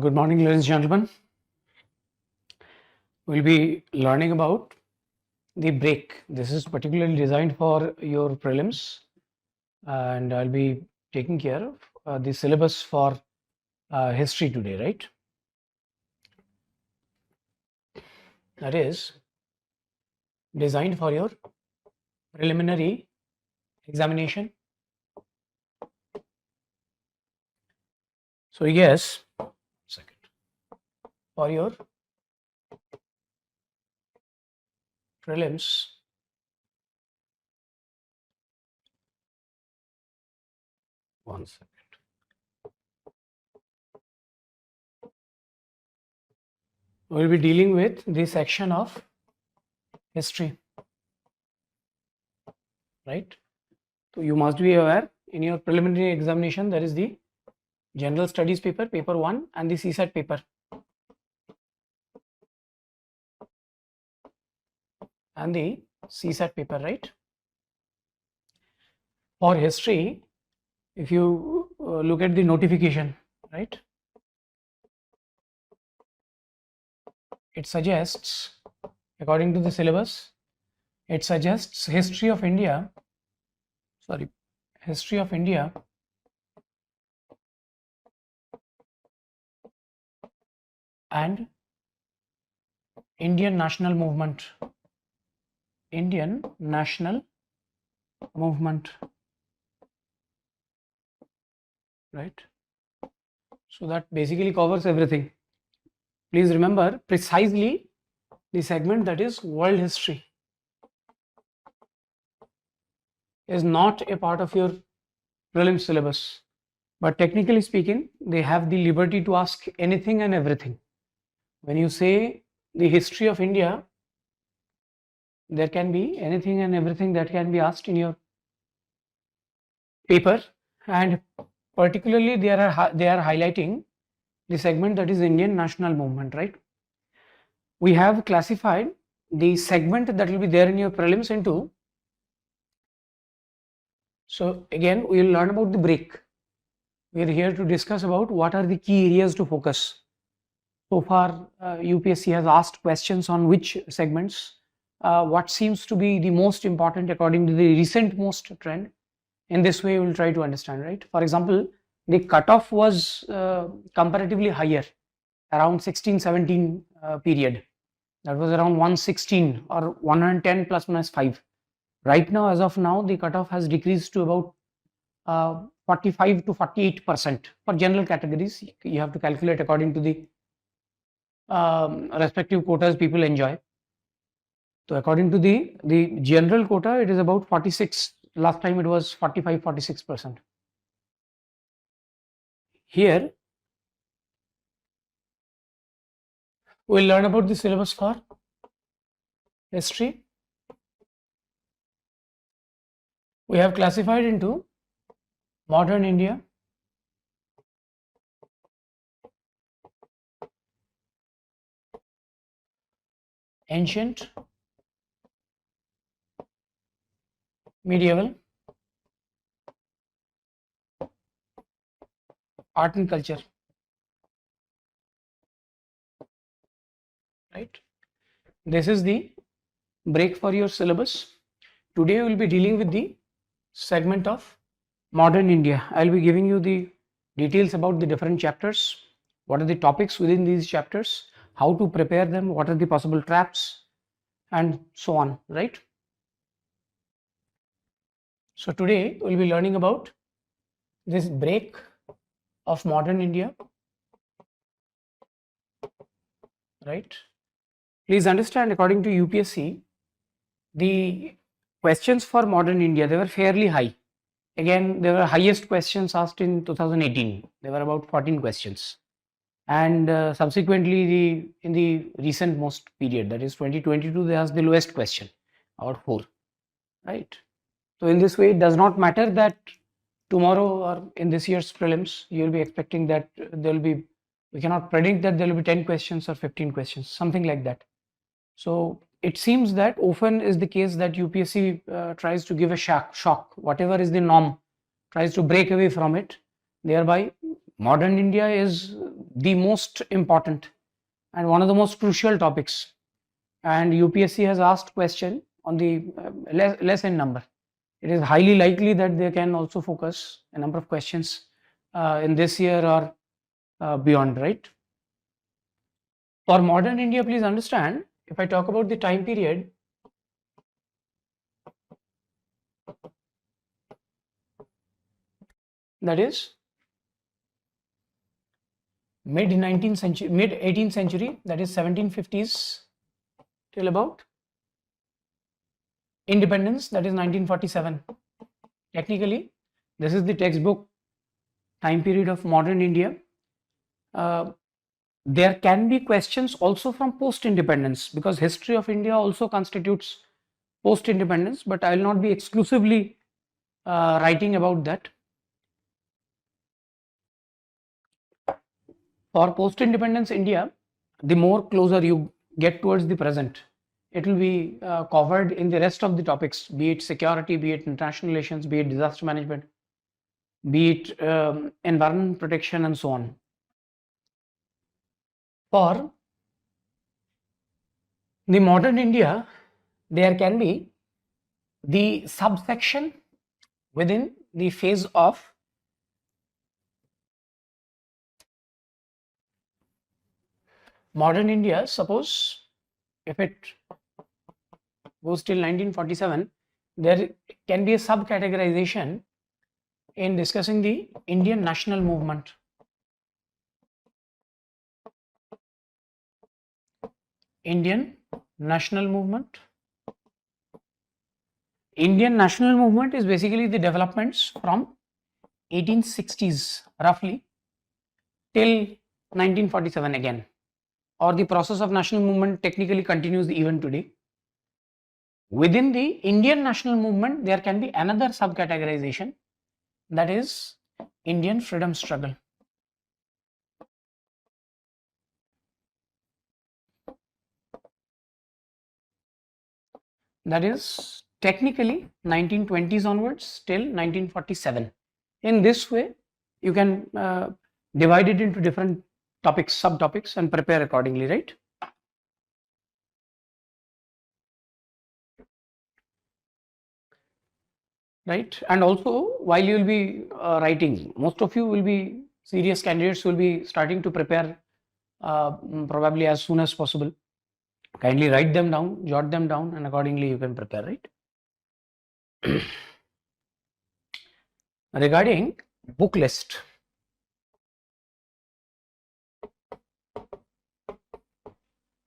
So good morning, ladies and gentlemen. We'll be learning about the break. This is particularly designed for your prelims, and I'll be taking care of the syllabus for history today, right? That is designed for your preliminary examination. So yes, second, for your prelims, one second. We'll be dealing with the section of history, right? So you must be aware in your preliminary examination there is the general studies paper, paper 1, and the CSAT paper. And the CSAT paper, right? For history, if you look at the notification, right? It suggests, according to the syllabus, it suggests history of India and Indian national movement. Right? So that basically covers everything. Please remember precisely the segment that is world history is not a part of your prelim syllabus, but technically speaking, they have the liberty to ask anything and everything. When you say the history of India, there can be anything and everything that can be asked in your paper, and particularly they are highlighting the segment that is Indian national movement, right? We have classified the segment that will be there in your prelims into. So again, we will learn about the break. We are here to discuss about what are the key areas to focus. So far, UPSC has asked questions on which segments, what seems to be the most important according to the recent most trend. In this way, we will try to understand, right? For example, the cutoff was comparatively higher, around 16-17 period. That was around 116 or 110 plus minus 5. Right now, as of now, the cutoff has decreased to about 45 to 48% for general categories. You have to calculate according to the respective quotas people enjoy. So according to the general quota, it is about 46. Last time it was 45-46%. Here we'll learn about the syllabus for history. We have classified into modern India, ancient, medieval, art and culture, right? This is the break for your syllabus. Today we will be dealing with the segment of modern India. I will be giving you the details about the different chapters, what are the topics within these chapters, how to prepare them, what are the possible traps, and so on, right? So today we'll be learning about this break of modern India, right? Please understand, according to UPSC, the questions for modern India, they were fairly high. Again, they were highest questions asked in 2018. There were about 14 questions. And subsequently, in the recent most period, that is 2022, they asked the lowest question, about 4, right? So in this way, it does not matter that tomorrow or in this year's prelims, you will be expecting that there will be, we cannot predict that there will be 10 questions or 15 questions, something like that. So it seems that often is the case that UPSC tries to give a shock, whatever is the norm, tries to break away from it, thereby modern India is the most important and one of the most crucial topics, and UPSC has asked question on the less in number. It is highly likely that they can also focus a number of questions in this year or beyond, right? For modern India, please understand, if I talk about the time period, that is mid 19th century, mid 18th century, that is 1750s till about independence, that is 1947. Technically, this is the textbook time period of modern India. There can be questions also from post-independence, because history of India also constitutes post-independence, but I will not be exclusively writing about that. For post-independence India, the more closer you get towards the present, it will be covered in the rest of the topics, be it security, be it international relations, be it disaster management, be it environment protection, and so on. For the modern India, there can be the subsection within the phase of modern India. Suppose if it goes till 1947, there can be a subcategorization in discussing the Indian national movement. Indian national movement. Indian national movement is basically the developments from 1860s roughly till 1947 again, or the process of national movement technically continues even today. Within the Indian national movement, there can be another subcategorization, that is Indian freedom struggle. That is technically 1920s onwards till 1947. In this way, you can divide it into different topics, subtopics, and prepare accordingly, right? Right. And also, while you will be writing, most of you will be serious candidates, will be starting to prepare probably as soon as possible. Kindly write them down, jot them down, and accordingly you can prepare, right? Regarding book list,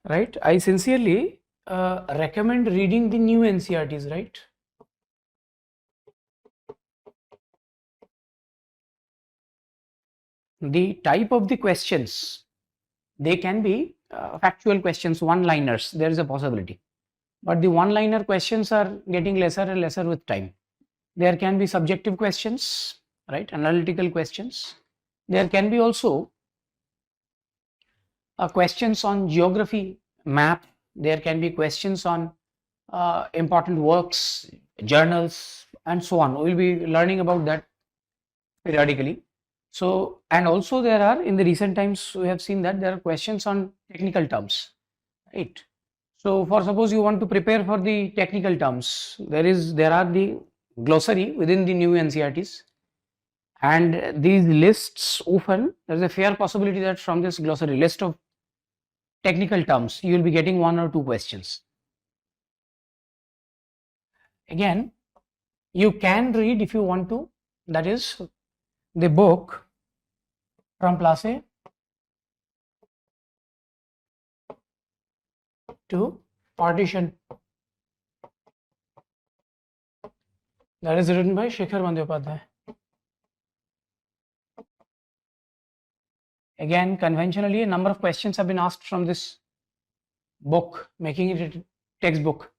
right? I sincerely recommend reading the new NCERTs, right? The type of the questions, they can be factual questions, one-liners, there is a possibility. But the one-liner questions are getting lesser and lesser with time. There can be subjective questions, right? Analytical questions. There can be also questions on geography, map. There can be questions on important works, journals, and so on. We will be learning about that periodically. So, and also there are, in the recent times, we have seen that there are questions on technical terms, right? So, for suppose you want to prepare for the technical terms, there are the glossary within the new NCERTs, and these lists often, there is a fair possibility that from this glossary list of technical terms, you will be getting one or two questions. Again, you can read if you want to, that is the book from Place to Partition, that is written by Shikhar Bandyopadhyay. Again, conventionally, a number of questions have been asked from this book, making it a textbook,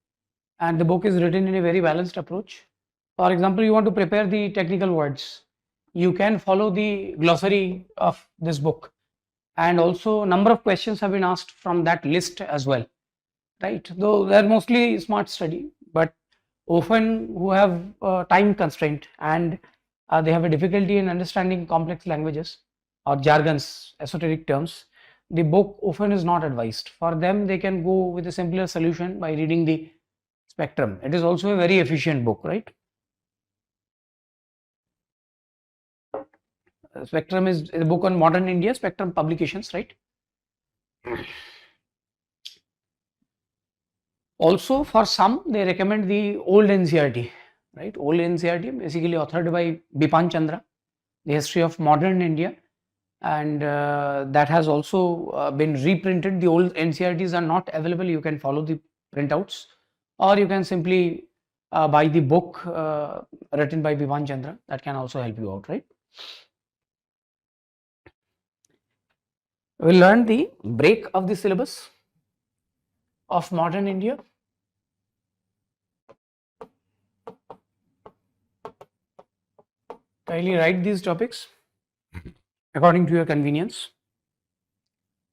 and the book is written in a very balanced approach. For example, you want to prepare the technical words, you can follow the glossary of this book, and also a number of questions have been asked from that list as well, right? Though they are mostly smart study, but often who have time constraint and they have a difficulty in understanding complex languages, or jargons, esoteric terms, the book often is not advised. For them, they can go with a simpler solution by reading the Spectrum. It is also a very efficient book, right? Spectrum is a book on modern India, Spectrum Publications, right? Also, for some, they recommend the old NCRT, right? Old NCRT, basically authored by Bipan Chandra, the history of modern India, and that has also been reprinted. The old NCRTs are not available. You can follow the printouts, or you can simply buy the book written by Bipan Chandra. That can also help you out, right? We'll learn the break of the syllabus of modern India. Kindly write these topics according to your convenience.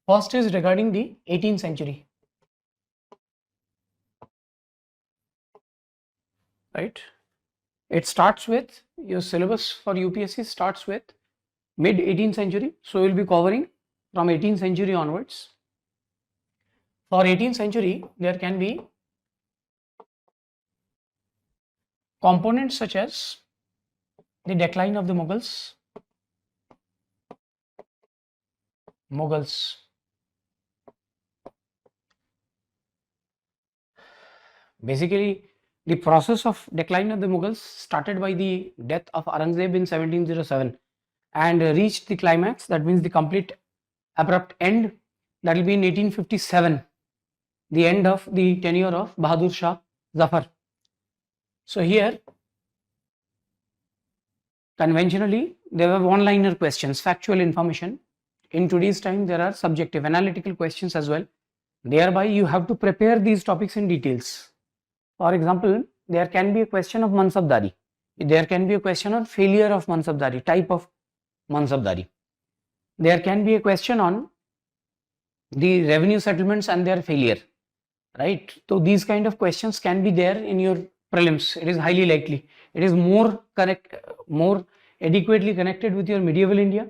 First is regarding the 18th century, right? It starts with, your syllabus for UPSC starts with mid 18th century. So we'll be covering from 18th century onwards. For 18th century, there can be components such as the decline of the Mughals. Basically, the process of decline of the Mughals started by the death of Aurangzeb in 1707 and reached the climax, that means the complete abrupt end, that will be in 1857, the end of the tenure of Bahadur Shah Zafar. So here, conventionally, there were one-liner questions, factual information. In today's time, there are subjective, analytical questions as well. Thereby, you have to prepare these topics in details. For example, there can be a question of Mansabdari. There can be a question on failure of Mansabdari, type of Mansabdari. There can be a question on the revenue settlements and their failure, right? So these kind of questions can be there in your prelims. It is highly likely. It is more adequately connected with your medieval India,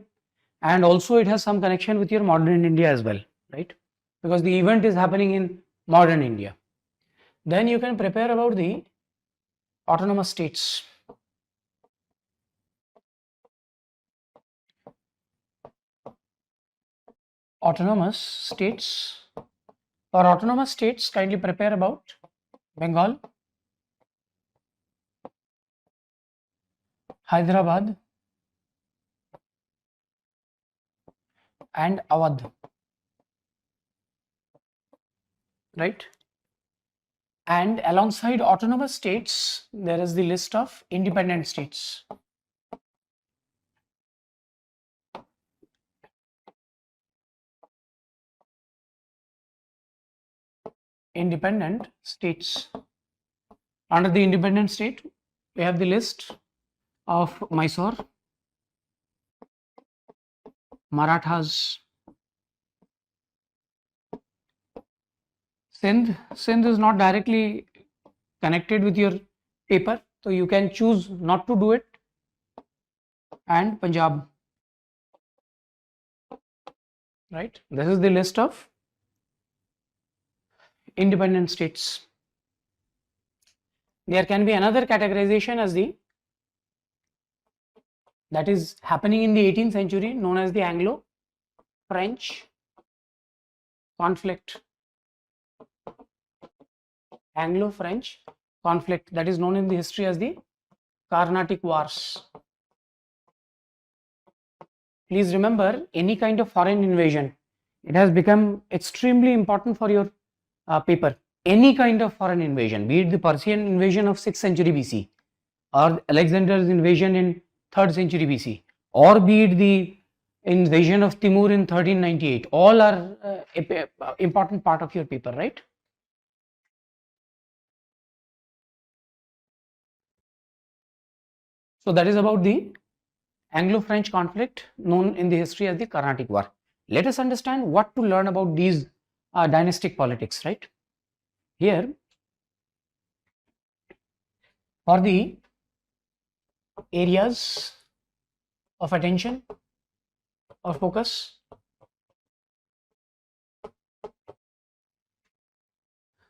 and also it has some connection with your modern India as well, right? Because the event is happening in modern India. Then you can prepare about the autonomous states. Autonomous states. For autonomous states, kindly prepare about Bengal, Hyderabad, and Awadh, right? And alongside autonomous states, there is the list of independent states. Independent states. Under the independent state, we have the list of Mysore, Marathas, Sindh. Sindh is not directly connected with your paper, so you can choose not to do it, and Punjab, right? This is the list of independent states. There can be another categorization as that is happening in the 18th century, known as the Anglo-French Conflict. Anglo-French Conflict, that is known in the history as the Carnatic Wars. Please remember, any kind of foreign invasion, it has become extremely important for your paper. Any kind of foreign invasion, be it the Persian invasion of 6th century BC, or Alexander's invasion in 3rd century BC, or be it the invasion of Timur in 1398, all are important part of your paper, right? So that is about the Anglo-French conflict, known in the history as the Carnatic War. Let us understand what to learn about these dynastic politics, right? Here, for the areas of attention, or focus.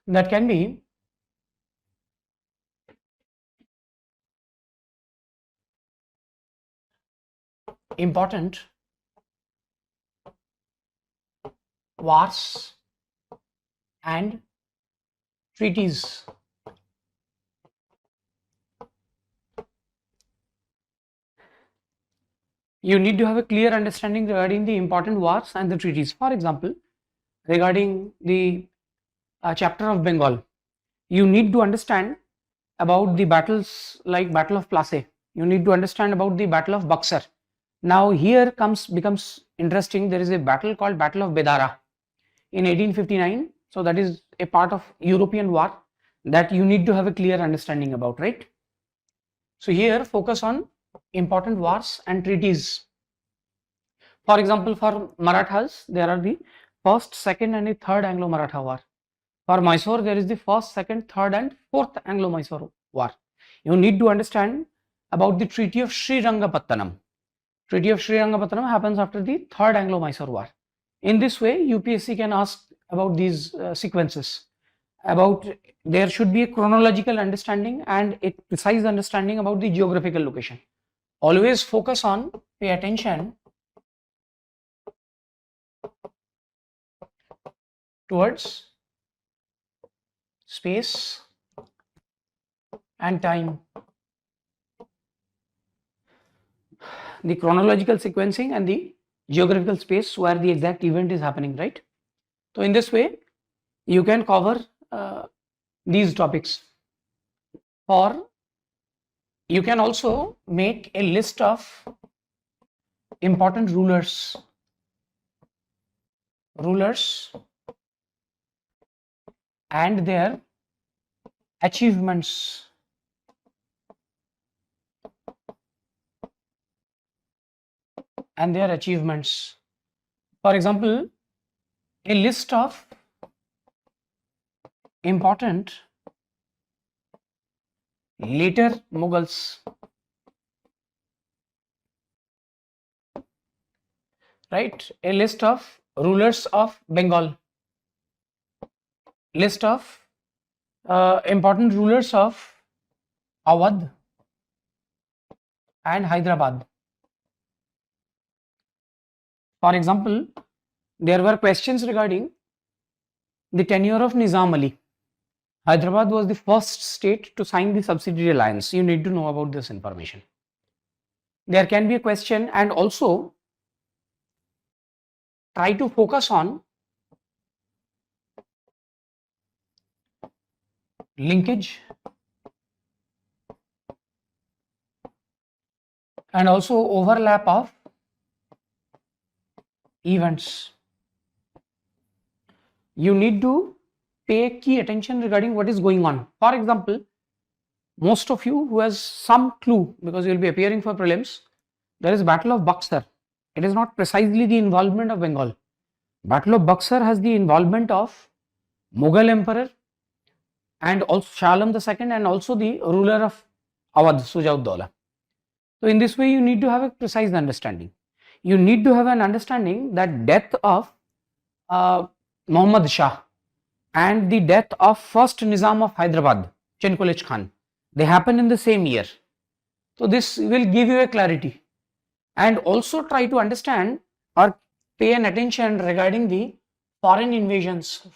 That can be important wars and treaties. You need to have a clear understanding regarding the important wars and the treaties. For example, regarding the chapter of Bengal, you need to understand about the battles like Battle of Plassey. You need to understand about the Battle of Buxar. Now here becomes interesting. There is a battle called Battle of Bedara in 1859. So that is a part of European war that you need to have a clear understanding about, right? So here focus on important wars and treaties. For example, for Marathas, there are the first, second and the third Anglo-Maratha war. For Mysore, there is the first, second, third and fourth Anglo-Mysore war. You need to understand about the Treaty of Srirangapattanam. Treaty of Srirangapattanam happens after the third Anglo-Mysore war. In this way, UPSC can ask about these sequences. There should be a chronological understanding and a precise understanding about the geographical location. Always focus on, pay attention towards space and time. The chronological sequencing and the geographical space where the exact event is happening, right? So in this way, you can cover these topics. You can also make a list of important rulers and their achievements. For example, a list of important later Mughals, right? A list of rulers of Bengal, list of important rulers of Awadh and Hyderabad. For example, there were questions regarding the tenure of Nizam Ali. Hyderabad was the first state to sign the subsidiary alliance. You need to know about this information. There can be a question, and also try to focus on linkage and also overlap of events. You need to pay key attention regarding what is going on. For example, most of you who has some clue, because you will be appearing for prelims, there is Battle of Buxar. It is not precisely the involvement of Bengal. Battle of Buxar has the involvement of Mughal emperor and also Shah Alam II and also the ruler of Awadh, Sujauddaulah. So in this way, you need to have a precise understanding. You need to have an understanding that death of Muhammad Shah and the death of first Nizam of Hyderabad, Chenkolech Khan, they happen in the same year. So this will give you a clarity. And also try to understand or pay an attention regarding the foreign invasions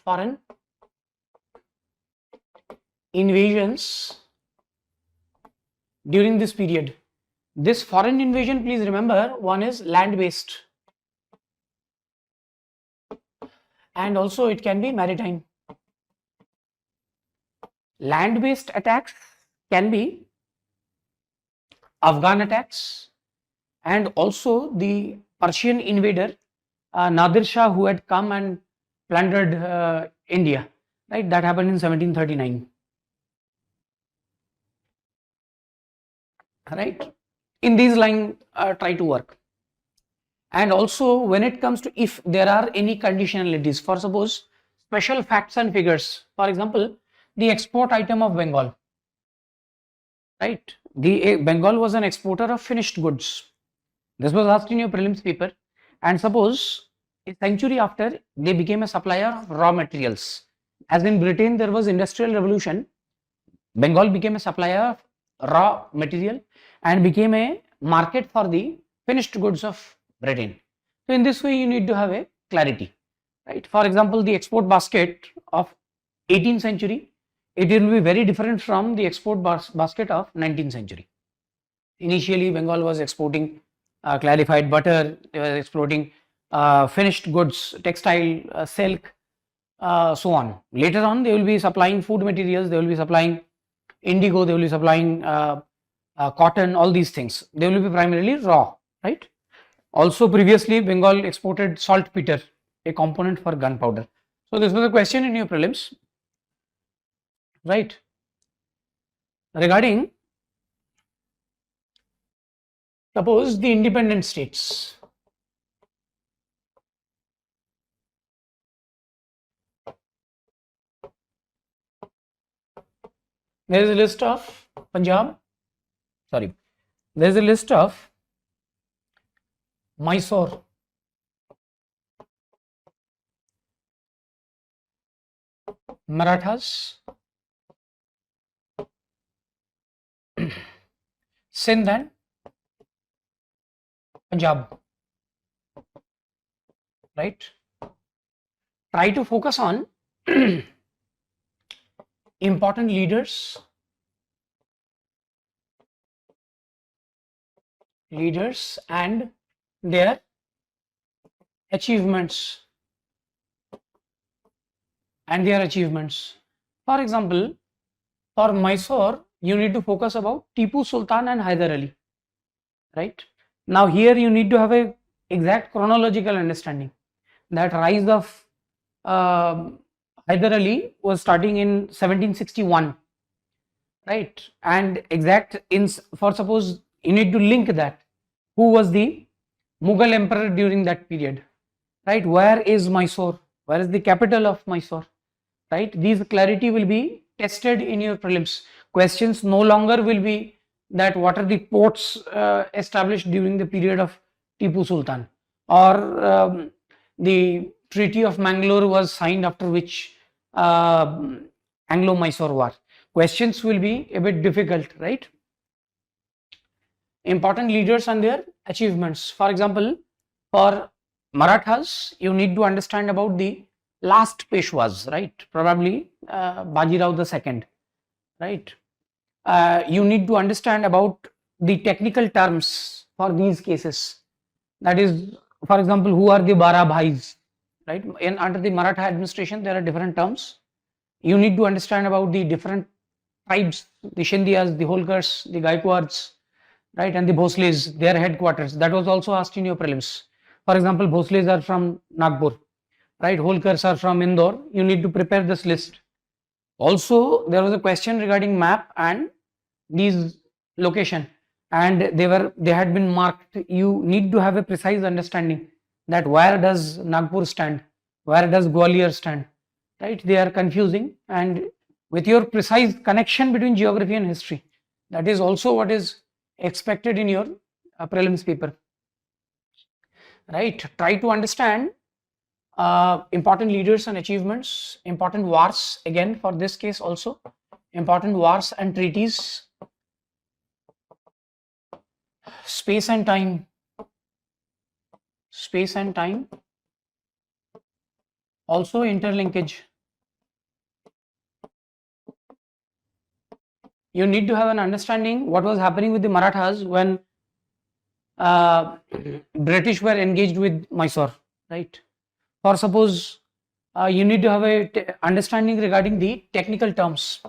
during this period. This foreign invasion, please remember, one is land-based and also it can be maritime. Land-based attacks can be Afghan attacks and also the Persian invader Nadir Shah, who had come and plundered India, right? That happened in 1739. Right? In these lines, try to work. And also when it comes to if there are any conditionalities, for suppose special facts and figures, for example, the export item of Bengal, right? Bengal was an exporter of finished goods. This was asked in your prelims paper. And suppose a century after, they became a supplier of raw materials. As in Britain, there was industrial revolution. Bengal became a supplier of raw material and became a market for the finished goods of Britain. So in this way, you need to have a clarity, right? For example, the export basket of 18th century, it will be very different from the export basket of 19th century. Initially, Bengal was exporting clarified butter, they were exporting finished goods, textile, silk, so on. Later on, they will be supplying food materials, they will be supplying indigo, they will be supplying cotton, all these things. They will be primarily raw, right? Also, previously, Bengal exported saltpeter, a component for gunpowder. So, this was a question in your prelims, right? Regarding, suppose the independent states. There is a list of Punjab, sorry, there is a list of Mysore, Marathas, Sindh and Punjab, right? Try to focus on important leaders and their achievements For example, for Mysore, you need to focus about Tipu Sultan and Hyder Ali, right? Now here you need to have a exact chronological understanding that rise of Hyder Ali was starting in 1761, right? And exact for suppose you need to link that who was the Mughal emperor during that period, right? Where is Mysore? Where is the capital of Mysore, right? These clarity will be tested in your prelims. Questions no longer will be that what are the ports established during the period of Tipu Sultan, or the Treaty of Mangalore was signed after which Anglo-Mysore War. Questions will be a bit difficult, right? Important leaders and their achievements. For example, for Marathas, you need to understand about the last Peshwas, right? Probably Bajirao II, right? You need to understand about the technical terms for these cases. That is, for example, who are the Bara Bhais, right? Under the Maratha administration, there are different terms. You need to understand about the different tribes, the Scindias, the Holkars, the Gaikwads, right, and the Bhosles, their headquarters. That was also asked in your prelims. For example, Bhosles are from Nagpur, right? Holkars are from Indore. You need to prepare this list. Also, there was a question regarding map and these location, and they had been marked. You need to have a precise understanding that where does Nagpur stand, where does Gwalior stand, right? They are confusing, and with your precise connection between geography and history, that is also what is expected in your prelims paper, right? Try to understand important leaders and achievements, important wars, again for this case also, important wars and treaties, space and time, also interlinkage. You need to have an understanding what was happening with the Marathas when British were engaged with Mysore, right? For suppose you need to have a understanding regarding the technical terms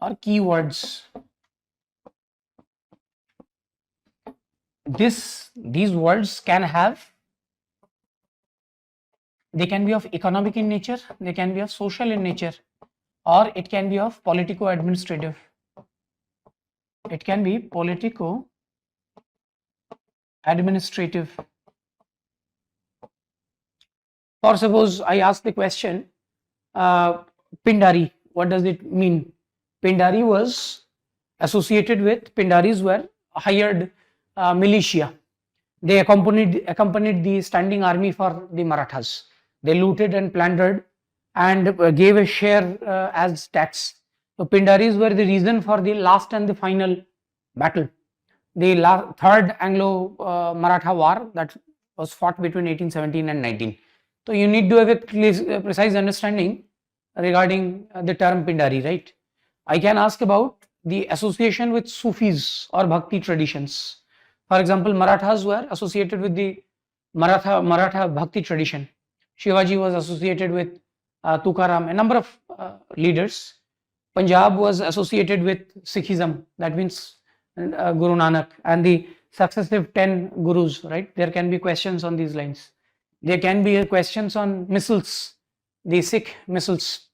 or keywords. These words can be of economic in nature, they can be of social in nature, or it can be of politico-administrative. It can be politico-administrative. For suppose I ask the question, Pindari, what does it mean? Pindari was associated with Pindaris were hired militia. They accompanied the standing army for the Marathas. They looted and plundered and gave a share as tax. So Pindaris were the reason for the last and the final battle. The third Anglo-Maratha war that was fought between 1817 and 19. So you need to have a precise understanding regarding the term Pindari, right? I can ask about the association with Sufis or Bhakti traditions. For example, Marathas were associated with the Maratha Bhakti tradition. Shivaji was associated with Tukaram, a number of leaders. Punjab was associated with Sikhism, that means Guru Nanak and the successive 10 gurus, right? There can be questions on these lines. There can be questions on missiles, the Sikh missiles.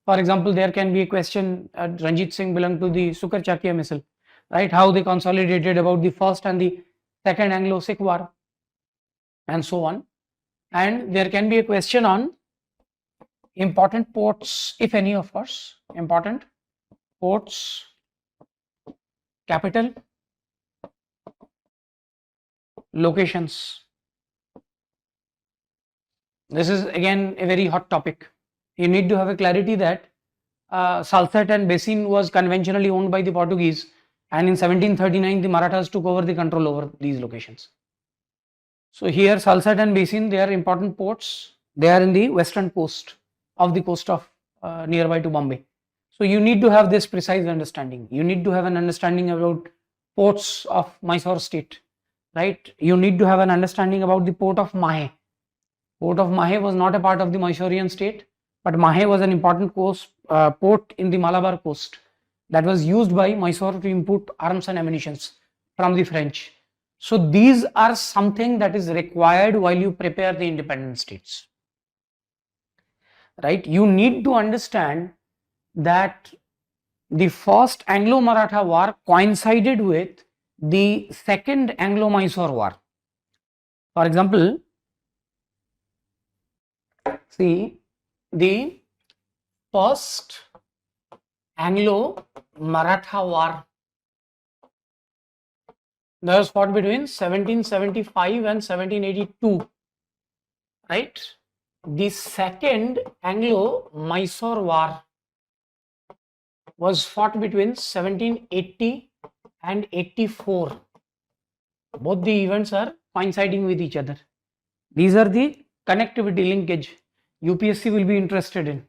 For example, there can be a question, Ranjit Singh belonged to the Sukar Chakia missile, right? How they consolidated about the first and the second Anglo-Sikh war and so on. And there can be a question on important ports, if any, of course, important ports, capital, locations. This is again a very hot topic. You need to have a clarity that Salsette and Basin was conventionally owned by the Portuguese, and in 1739 the Marathas took over the control over these locations. So here Salsette and Basin, they are important ports. They are in the western coast of the coast of nearby to Bombay. So you need to have this precise understanding. You need to have an understanding about ports of Mysore state, right? You need to have an understanding about the port of Mahe. Port of Mahe was not a part of the Mysorean state, but Mahe was an important port in the Malabar coast that was used by Mysore to import arms and ammunitions from the French. So these are something that is required while you prepare the independent states, right? You need to understand that the first Anglo-Maratha war coincided with the second Anglo-Mysore war. For example, see, the first Anglo-Maratha war that was fought between 1775 and 1782, right? The second Anglo-Mysore war was fought between 1780 and 84. Both the events are coinciding with each other. These are the connectivity linkage UPSC will be interested in.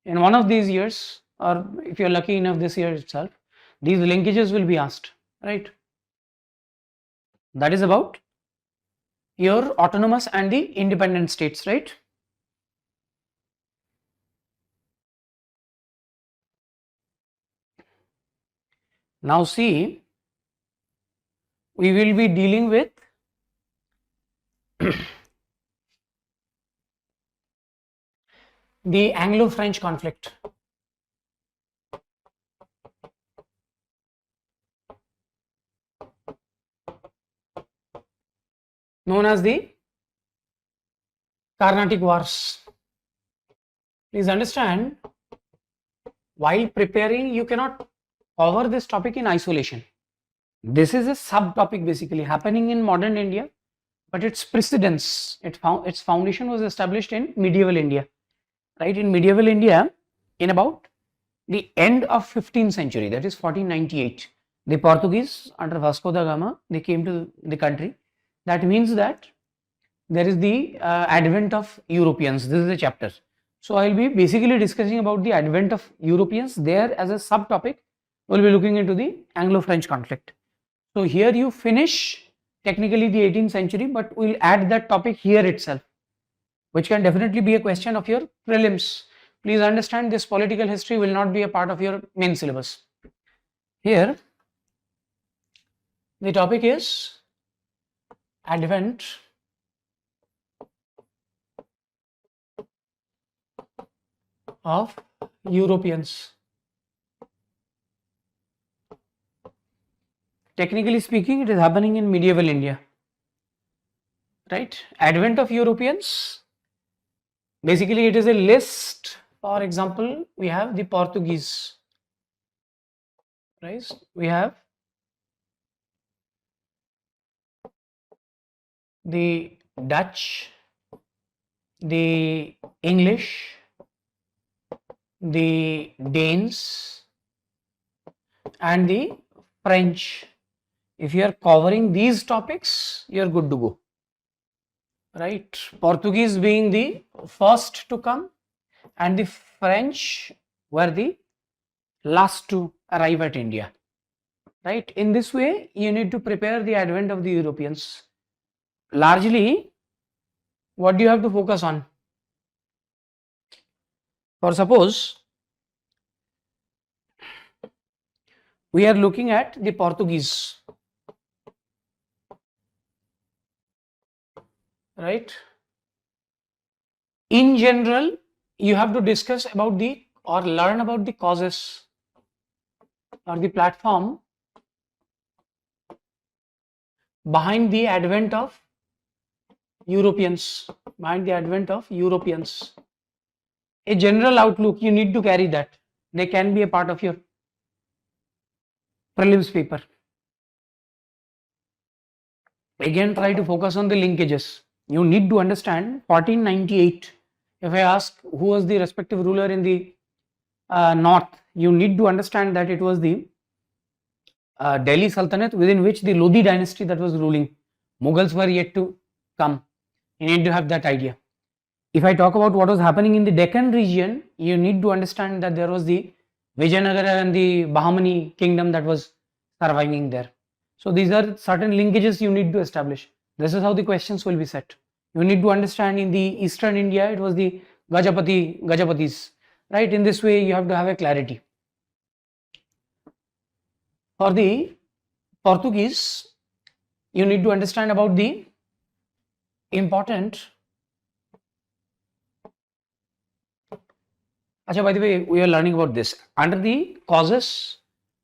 In one of these years, or if you're lucky enough this year itself, these linkages will be asked, right? That is about your autonomous and the independent states, right? Now see, we will be dealing with the Anglo-French conflict. Known as the Carnatic Wars. Please understand, while preparing, you cannot cover this topic in isolation. This is a subtopic basically happening in modern India, but its precedence, its foundation was established in medieval India, right? In medieval India, in about the end of 15th century, that is 1498, the Portuguese under Vasco da Gama, they came to the country. That means that there is the advent of Europeans. This is a chapter. So I will be basically discussing about the advent of Europeans. There as a subtopic, we will be looking into the Anglo-French conflict. So here you finish technically the 18th century, but we will add that topic here itself, which can definitely be a question of your prelims. Please understand, this political history will not be a part of your main syllabus. Here the topic is advent of Europeans. Technically speaking, it is happening in medieval India, right? Advent of Europeans, basically it is a list. For example, we have the Portuguese, right? We have the Dutch, the English, the Danes, and the French. If you are covering these topics, you are good to go, right? Portuguese being the first to come, and the French were the last to arrive at India, right? In this way, you need to prepare the advent of the Europeans. Largely, what do you have to focus on? For suppose we are looking at the Portuguese, right? In general, you have to discuss about the or learn about the causes or the platform behind the advent of Europeans, A general outlook, you need to carry that. They can be a part of your prelims paper. Again, try to focus on the linkages. You need to understand 1498. If I ask who was the respective ruler in the north, you need to understand that it was the Delhi Sultanate, within which the Lodi dynasty that was ruling. Mughals were yet to come. You need to have that idea. If I talk about what was happening in the Deccan region, you need to understand that there was the Vijayanagara and the Bahmani kingdom that was surviving there. So these are certain linkages you need to establish. This is how the questions will be set. You need to understand in the eastern India, it was the Gajapatis, right? In this way, you have to have a clarity. For the Portuguese, you need to understand about the important. By the way, we are learning about this. Under the causes,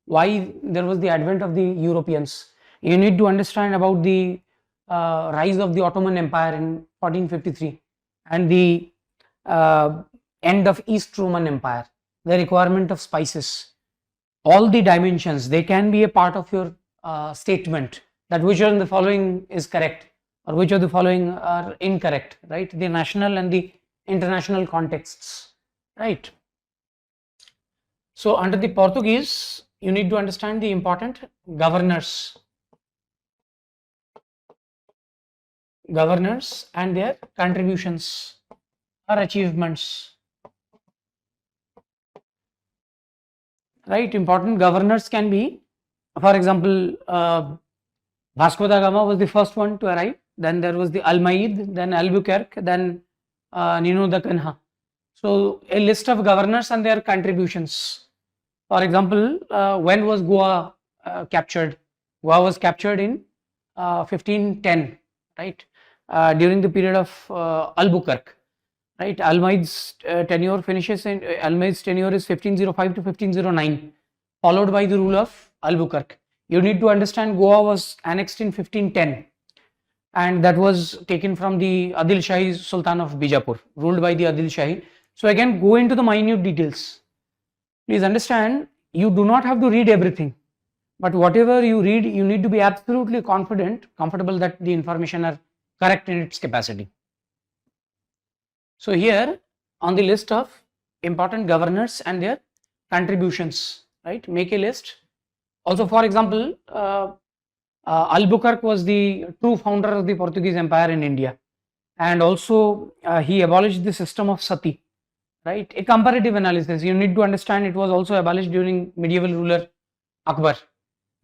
why there was the advent of the Europeans, you need to understand about the rise of the Ottoman Empire in 1453 and the end of East Roman Empire, the requirement of spices. All the dimensions, they can be a part of your statement that which of the following is correct or which of the following are incorrect, right? The national and the international contexts. Right. So under the Portuguese, you need to understand the important governors and their contributions or achievements. Right. Important governors can be, for example, Vasco da Gama was the first one to arrive. Then there was the Almeida, then Albuquerque, then Nino da Canha. So a list of governors and their contributions. For example, when was Goa captured? Goa was captured in 1510, right? During the period of Albuquerque, right? Almeida's tenure is 1505 to 1509, followed by the rule of Albuquerque. You need to understand Goa was annexed in 1510. And that was taken from the Adil Shahi Sultan of Bijapur, ruled by the Adil Shahi. So again, go into the minute details. Please understand, you do not have to read everything, but whatever you read, you need to be absolutely comfortable that the information are correct in its capacity. So here on the list of important governors and their contributions, right? Make a list. Also, for example, Albuquerque was the true founder of the Portuguese Empire in India, and also he abolished the system of sati, right? A comparative analysis, you need to understand it was also abolished during medieval ruler Akbar,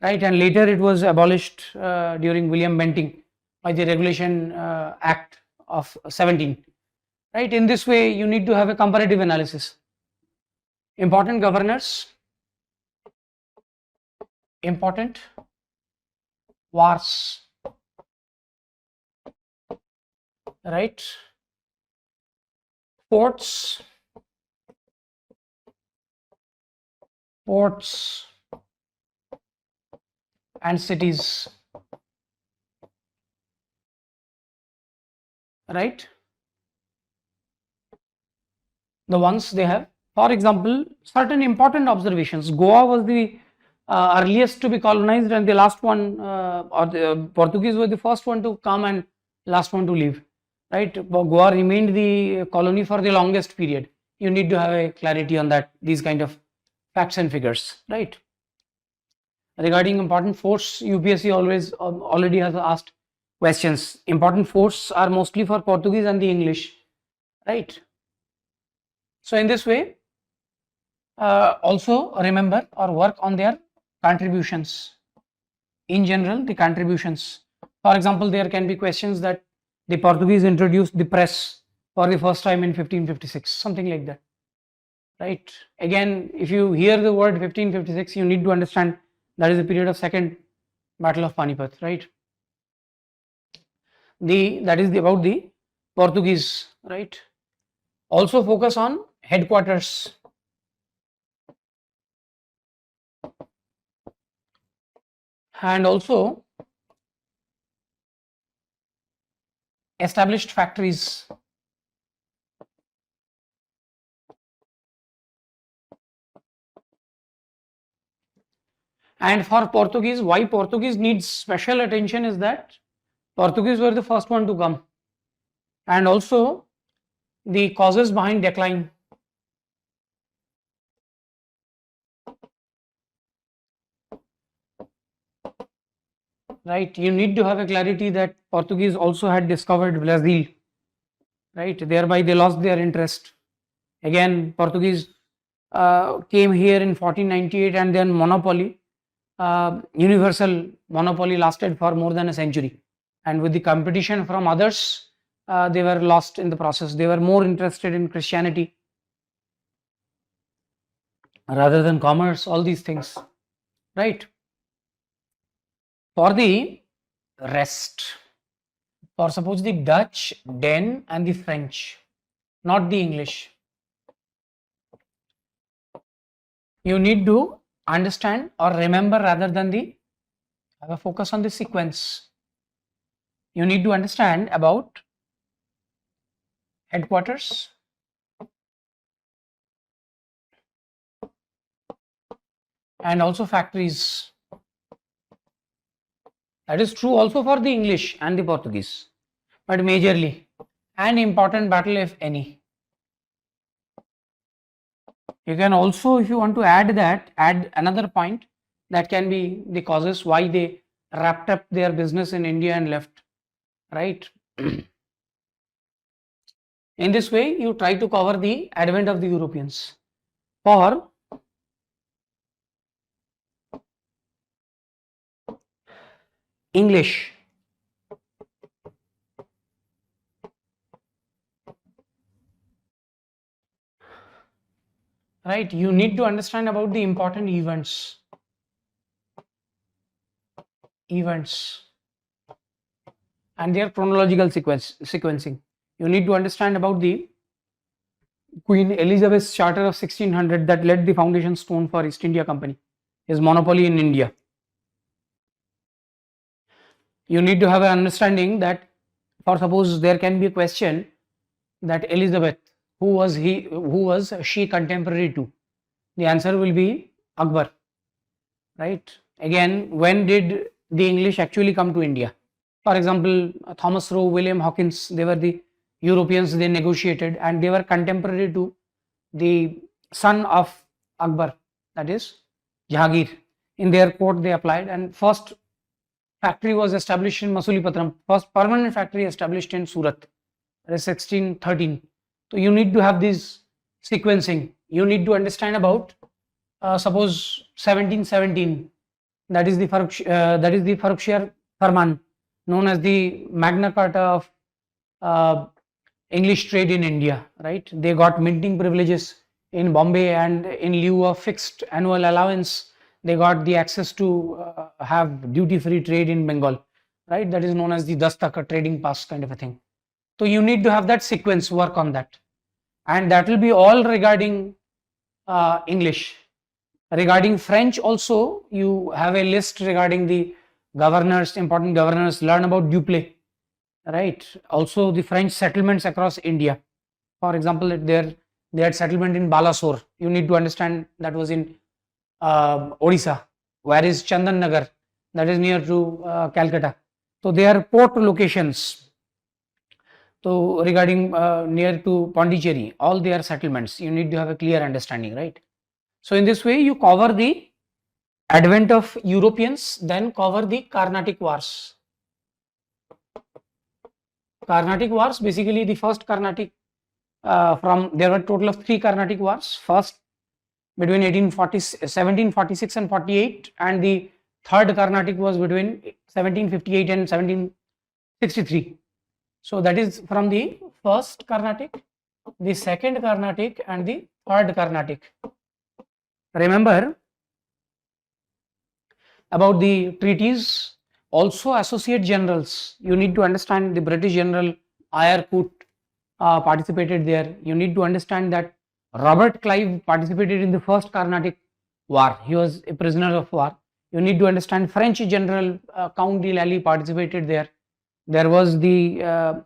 right? And later it was abolished during William Bentinck by the Regulation Act of 17, right? In this way, you need to have a comparative analysis. Important governors, important wars, right? Ports and cities, right? The ones they have, for example, certain important observations. Goa was the earliest to be colonized and the last one, or the Portuguese were the first one to come and last one to leave, right? Goa remained the colony for the longest period. You need to have a clarity on that, these kind of facts and figures, right? Regarding important forts, UPSC always already has asked questions. Important forts are mostly for Portuguese and the English, right? So in this way, also remember or work on their contributions. In general, the contributions. For example, there can be questions that the Portuguese introduced the press for the first time in 1556, something like that, right? Again, if you hear the word 1556, you need to understand that is the period of Second Battle of Panipat, right? That is about the Portuguese, right? Also focus on headquarters. And also established factories. And for Portuguese, why Portuguese needs special attention is that Portuguese were the first one to come, and also the causes behind decline. Right, you need to have a clarity that Portuguese also had discovered Brazil, right? Thereby they lost their interest. Again, Portuguese came here in 1498 and then monopoly, universal monopoly lasted for more than a century. And with the competition from others, they were lost in the process. They were more interested in Christianity rather than commerce, all these things, right? For the rest, for suppose the Dutch, Den and the French, not the English, you need to understand or remember rather than have a focus on the sequence. You need to understand about headquarters, and also factories. That is true also for the English and the Portuguese, but majorly an important battle if any. You can also, if you want to add that, add another point that can be the causes why they wrapped up their business in India and left, right? In this way, you try to cover the advent of the Europeans. For English, right, you need to understand about the important events and their chronological sequencing. You need to understand about the Queen Elizabeth's Charter of 1600 that laid the foundation stone for East India Company, his monopoly in India. You need to have an understanding that, for suppose there can be a question that Elizabeth, who was she contemporary to? The answer will be Akbar, right? Again, when did the English actually come to India? For example, Thomas Roe, William Hawkins, they were the Europeans, they negotiated and they were contemporary to the son of Akbar, that is Jahangir. In their court they applied, and first factory was established in Masulipatam, first permanent factory established in Surat, that is 1613. So you need to have this sequencing. You need to understand about suppose 1717, that is the Farukshire Farman, known as the Magna Carta of English trade in India, right? They got minting privileges in Bombay, and in lieu of fixed annual allowance, they got the access to have duty-free trade in Bengal, right? That is known as the Dastaka trading pass kind of a thing. So you need to have that sequence, work on that, and that will be all regarding English. Regarding French also, you have a list regarding the governors, important governors, learn about Dupleix, right? Also the French settlements across India. For example, they had settlement in Balasore. You need to understand that was in Odisha. where is Chandan Nagar, that is near to Calcutta. So they are port locations. So regarding near to Pondicherry, all their settlements, you need to have a clear understanding, right? So in this way, you cover the advent of Europeans, then cover the Carnatic Wars. Carnatic Wars, basically the first Carnatic there were total of 3 Carnatic Wars. First between 1746 and 48, and the third Carnatic was between 1758 and 1763. So that is from the first Carnatic, the second Carnatic, and the third Carnatic. Remember about the treaties, also associate generals. You need to understand the British general Ayerkut participated there. You need to understand that Robert Clive participated in the first Carnatic War. He was a prisoner of war. You need to understand French general Count de Lally participated there. There was the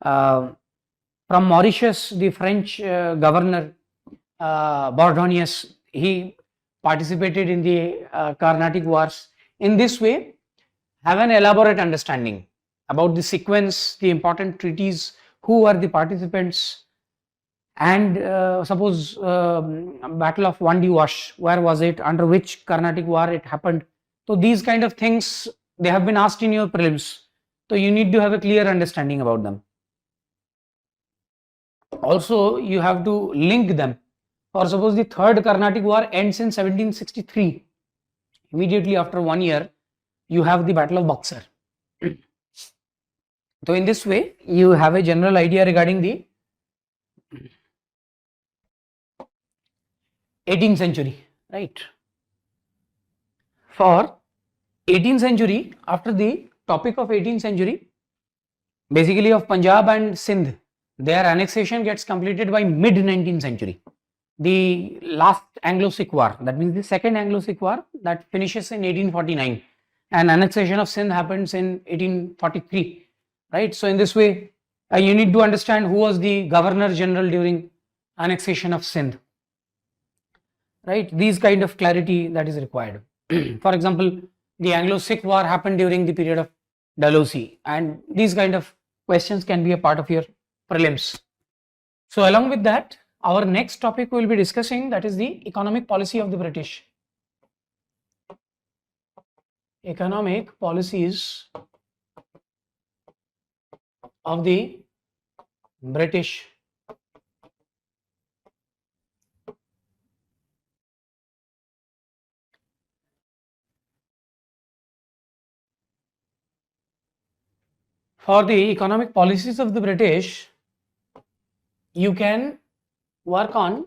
from Mauritius, the French governor Bordonius, he participated in the Carnatic Wars. In this way, have an elaborate understanding about the sequence, the important treaties, who are the participants, and suppose Battle of Vandi Wash, where was it, under which Carnatic War it happened. So these kind of things, they have been asked in your prelims. So you need to have a clear understanding about them. Also, you have to link them. Or suppose the third Carnatic War ends in 1763. Immediately after 1 year, you have the Battle of Buxar. So in this way, you have a general idea regarding the 18th century, right? For 18th century, after the topic of 18th century, basically of Punjab and Sindh, their annexation gets completed by mid 19th century. The last Anglo-Sikh War, that means the second Anglo-Sikh War, that finishes in 1849, and annexation of Sindh happens in 1843, right? So in this way, you need to understand who was the Governor General during annexation of Sindh, right? These kind of clarity that is required. For example, the Anglo-Sikh War happened during the period of Dalhousie, and these kind of questions can be a part of your prelims. So along with that, our next topic we will be discussing, that is the economic policy of the British. Economic policies of the British. For the economic policies of the British, you can work on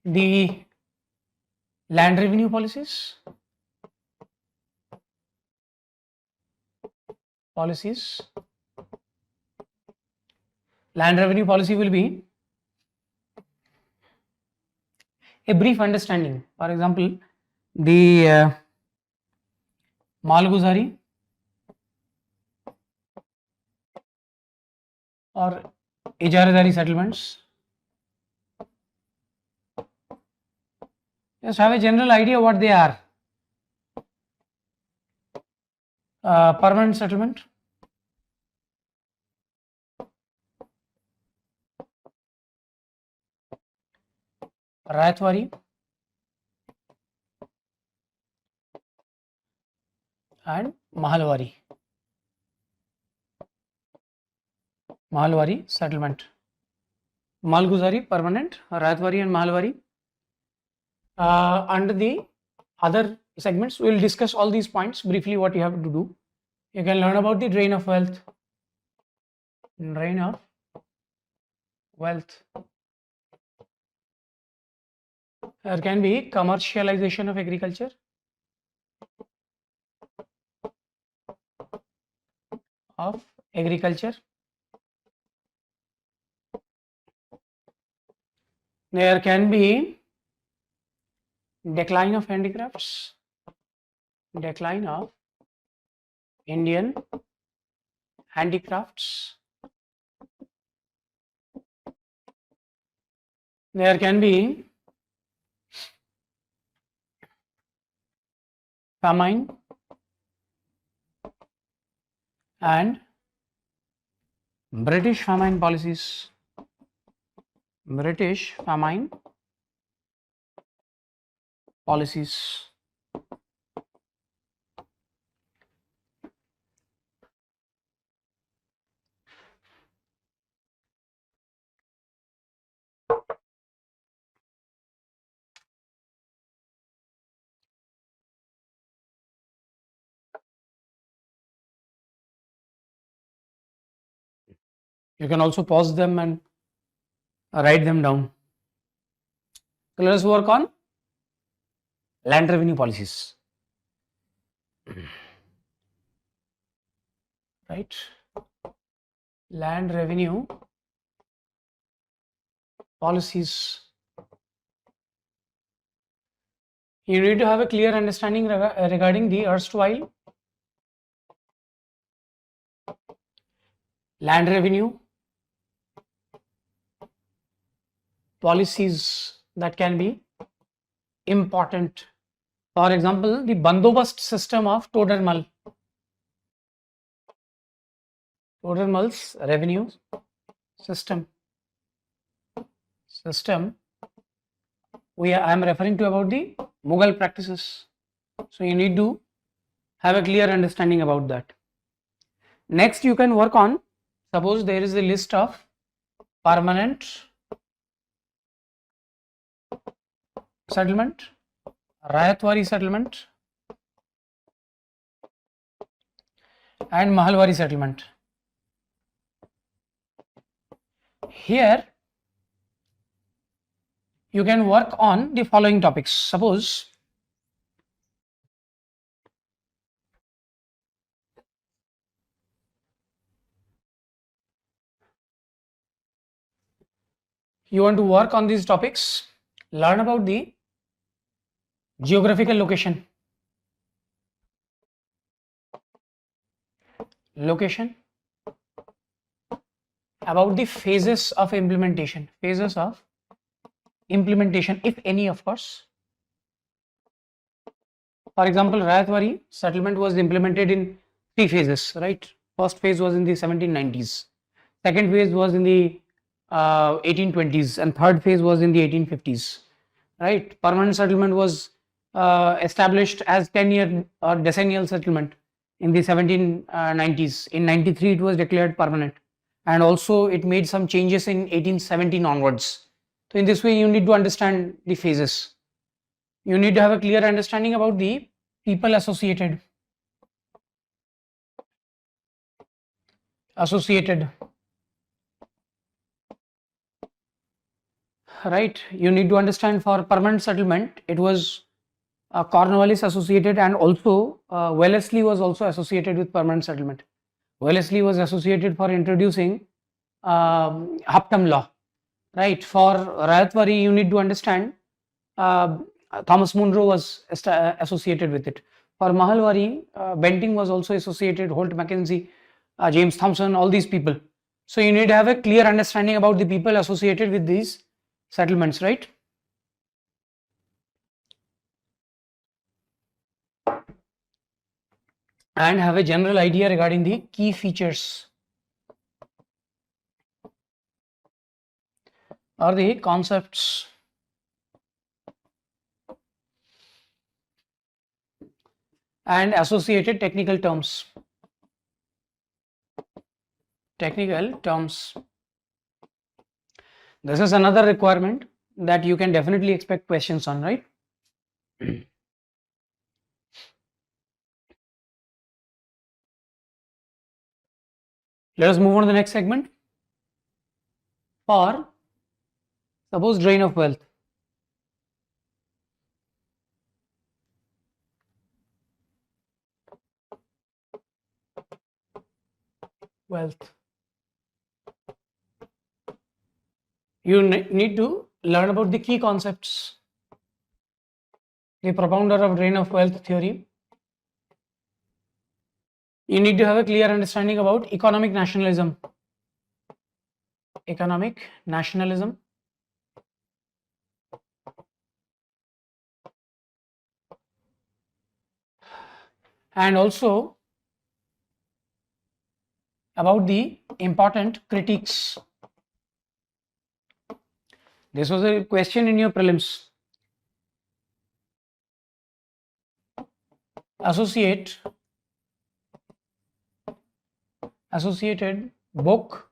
the land revenue policies, land revenue policy will be a brief understanding. For example, the Malguzari or Ijaradari settlements. Just have a general idea what they are. Permanent settlement, Rayatwari, and Mahalwari settlement. Malguzari permanent, Rayatwari and Mahalwari. Under the other segments, we will discuss all these points briefly. What you have to do, you can learn about the drain of wealth. There can be commercialization of agriculture, There can be decline of handicrafts, decline of Indian handicrafts. There can be famine and British famine policies. British famine policies. You can also pause them and write them down. So let us work on land revenue policies. Right? Land revenue policies. You need to have a clear understanding regarding the erstwhile land revenue policies that can be important. For example, the bandobast system of Todermal. Todermal's revenue system. I am referring to about the Mughal practices. So you need to have a clear understanding about that. Next, you can work on, suppose there is a list of permanent settlement, Rayatwari settlement and Mahalwari settlement. Here you can work on the following topics. Suppose you want to work on these topics, learn about the geographical location, about the phases of implementation, if any, of course. For example, Rayatwari settlement was implemented in 3 phases, right? First phase was in the 1790s, second phase was in the 1820s, and third phase was in the 1850s, right? Permanent settlement was established as 10-year or decennial settlement in the 1790s. In 93 it was declared permanent, and also it made some changes in 1817 onwards. So in this way you need to understand the phases. You need to have a clear understanding about the people associated. Right, you need to understand for permanent settlement it was Cornwallis associated, and also Wellesley was also associated with permanent settlement. Wellesley was associated for introducing Haptam law, right? For Rayatwari you need to understand Thomas Munro was associated with it. For Mahalwari, Benting was also associated, Holt Mackenzie, James Thompson, all these people. So you need to have a clear understanding about the people associated with these settlements, right? And have a general idea regarding the key features or the concepts and associated technical terms. This is another requirement that you can definitely expect questions on, right? Let us move on to the next segment. For suppose drain of wealth. You need to learn about the key concepts. The propounder of drain of wealth theory. You need to have a clear understanding about economic nationalism. and also about the important critiques. This was a question in your prelims. Associated book,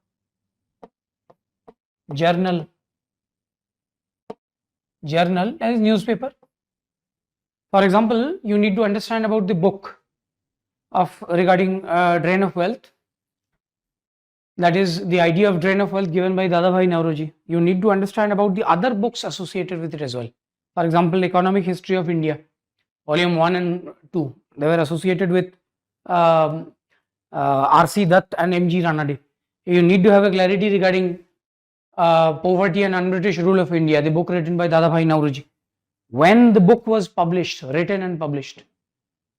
journal as newspaper. For example, you need to understand about the book of regarding drain of wealth. That is the idea of drain of wealth given by Dadabhai Nauroji. You need to understand about the other books associated with it as well. For example, Economic History of India, volume 1 and 2. They were associated with R.C. Dutt and M.G. Ranade. You need to have a clarity regarding Poverty and Un-British Rule of India, the book written by Dadabhai Nauroji. When the book was published, written and published.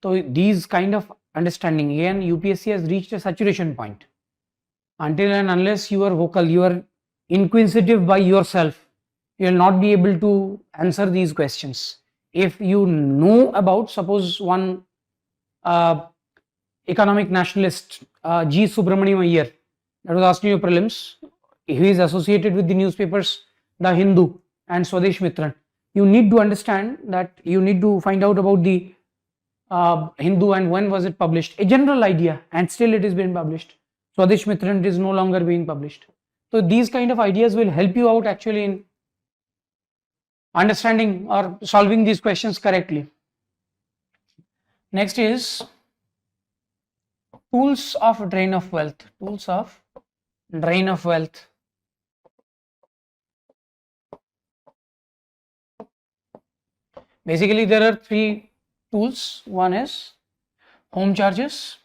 So these kind of understanding, again UPSC has reached a saturation point. Until and unless you are vocal, you are inquisitive by yourself, you will not be able to answer these questions. If you know about, suppose one economic nationalist, G. Subramaniam Iyer, that was asked in your prelims, he is associated with the newspapers The Hindu and Swadesh Mitran. You need to understand that, you need to find out about the Hindu and when was it published, a general idea, and still it is being published. Swadesh Mitran, it is no longer being published. So these kind of ideas will help you out actually in understanding or solving these questions correctly. Next is tools of drain of wealth. Tools of drain of wealth. Basically, there are three tools. One is home charges.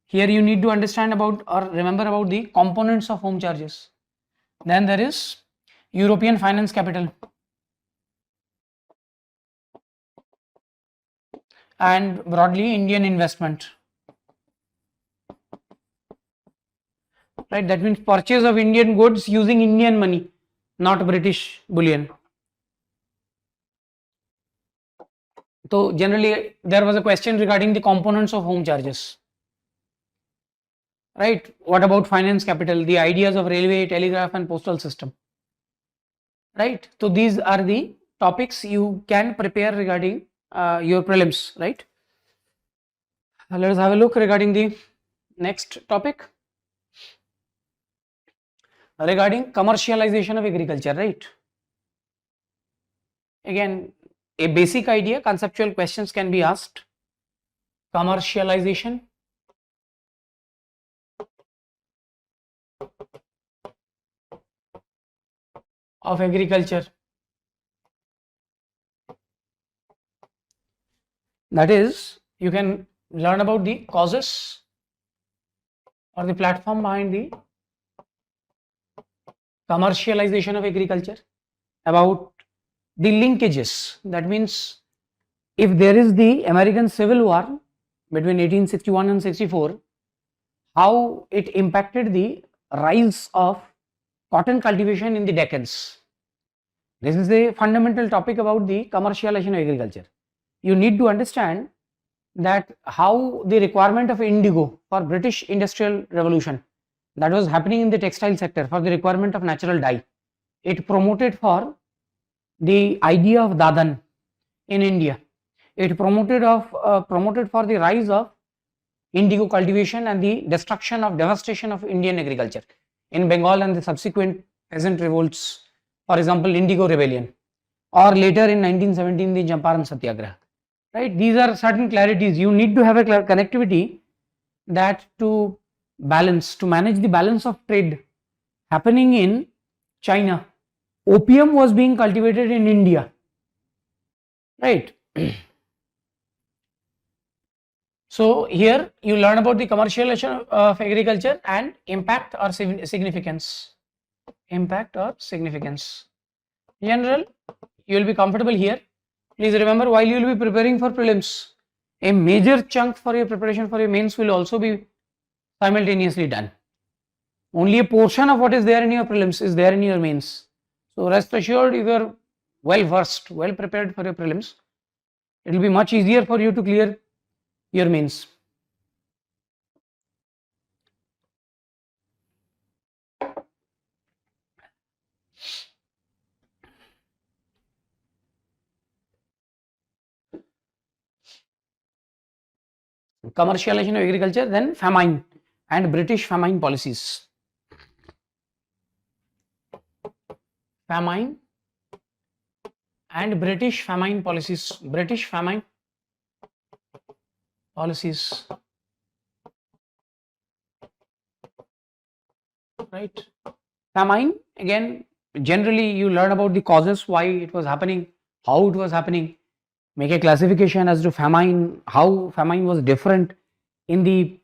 Here you need to understand about or remember about the components of home charges. Then there is European finance capital and broadly Indian investment. Right, that means purchase of Indian goods using Indian money, not British bullion. So generally there was a question regarding the components of home charges. Right, what about finance capital, the ideas of railway, telegraph and postal system. Right, so these are the topics you can prepare regarding your prelims, right. Let us have a look regarding the next topic regarding commercialization of agriculture, right. Again, a basic idea, conceptual questions can be asked. Commercialization of agriculture. That is, you can learn about the causes or the platform behind the commercialization of agriculture, about the linkages. That means if there is the American Civil War between 1861 and 64, how it impacted the rise of cotton cultivation in the Deccans. This is the fundamental topic about the commercialization of agriculture. You need to understand that how the requirement of indigo for British Industrial Revolution, that was happening in the textile sector for the requirement of natural dye. It promoted for the idea of dadan in India. It promoted for the rise of indigo cultivation and the devastation of Indian agriculture in Bengal and the subsequent peasant revolts, for example indigo rebellion, or later in 1917 the Champaran Satyagraha. Right, these are certain clarities. You need to have a connectivity that to manage the balance of trade happening in China. Opium was being cultivated in India, right. So here you learn about the commercialization of agriculture and impact or significance. Impact or significance. General, you will be comfortable here. Please remember, while you will be preparing for prelims, a major chunk for your preparation for your mains will also be simultaneously done. Only a portion of what is there in your prelims is there in your mains. So rest assured, if you are well versed, well prepared for your prelims, it will be much easier for you to clear your mains. Commercialization of agriculture, then famine and British famine policies. Famine and British famine policies. British famine policies. Right. Famine, again, generally you learn about the causes, why it was happening, how it was happening, make a classification as to famine, how famine was different in the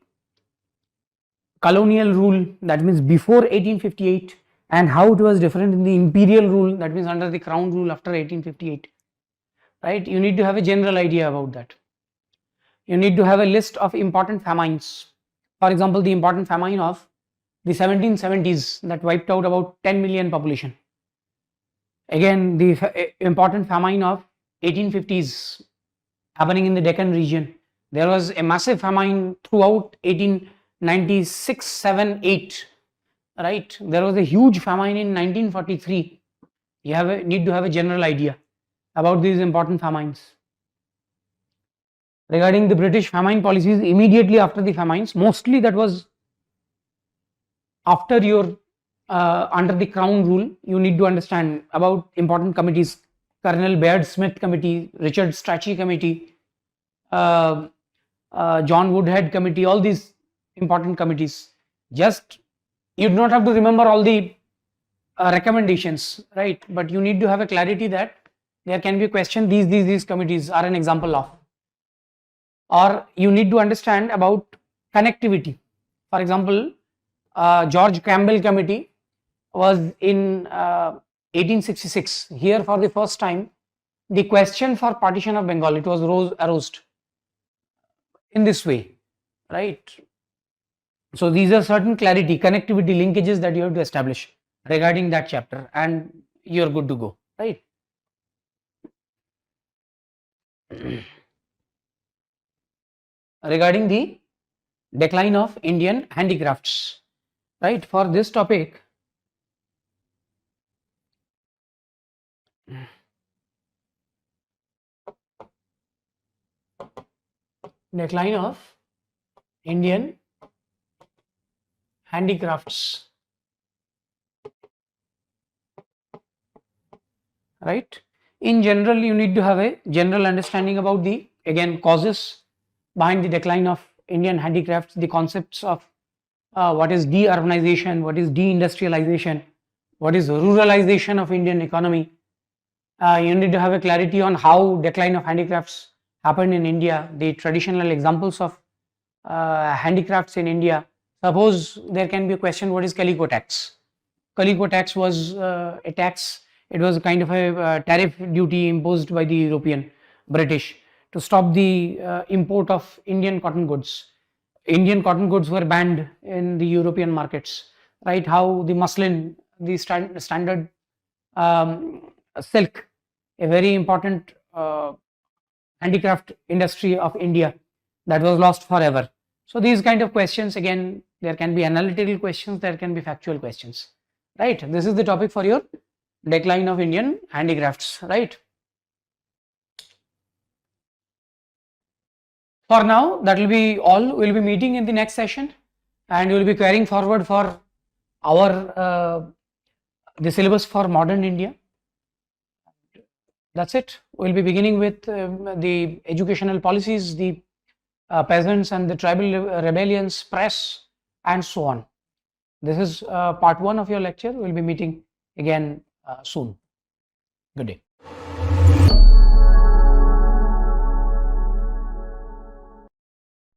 colonial rule, that means before 1858, and how it was different in the imperial rule, that means under the crown rule after 1858. Right, you need to have a general idea about that. You need to have a list of important famines. For example, the important famine of the 1770s that wiped out about 10 million population. Again, the important famine of 1850s happening in the Deccan region. There was a massive famine throughout 1896, 7, 8. Right, there was a huge famine in 1943. You need to have a general idea about these important famines. Regarding the British famine policies, immediately after the famines, mostly that was after your under the crown rule, you need to understand about important committees, Colonel Baird Smith Committee, Richard Strachey Committee, John Woodhead Committee, all these important committees. Just you do not have to remember all the recommendations, right? But you need to have a clarity that there can be a question, these committees are an example of. Or you need to understand about connectivity. For example, George Campbell Committee was in 1866. Here for the first time, the question for partition of Bengal, it was arose in this way, right? So these are certain clarity, connectivity linkages that you have to establish regarding that chapter, and you're good to go, right? Regarding the decline of Indian handicrafts, right? For this topic, decline of Indian handicrafts, right? In general, you need to have a general understanding about the, again, causes behind the decline of Indian handicrafts, the concepts of what is de-urbanization, what is de-industrialization, what is ruralization of Indian economy. You need to have a clarity on how decline of handicrafts happened in India, the traditional examples of handicrafts in India. Suppose there can be a question, what is calico tax? Calico tax was a tax, it was a kind of a tariff duty imposed by the European, British, to stop the import of Indian cotton goods. Indian cotton goods were banned in the European markets, right? How the muslin, the standard silk, a very important handicraft industry of India, that was lost forever. So these kind of questions, again, there can be analytical questions, there can be factual questions, right? This is the topic for your decline of Indian handicrafts, right? For now, that will be all. We will be meeting in the next session, and we will be carrying forward for our the syllabus for modern India. That's it. We will be beginning with the educational policies, the peasants and the tribal rebellions, press, and so on. This is part 1 of your lecture. We will be meeting again soon. Good day.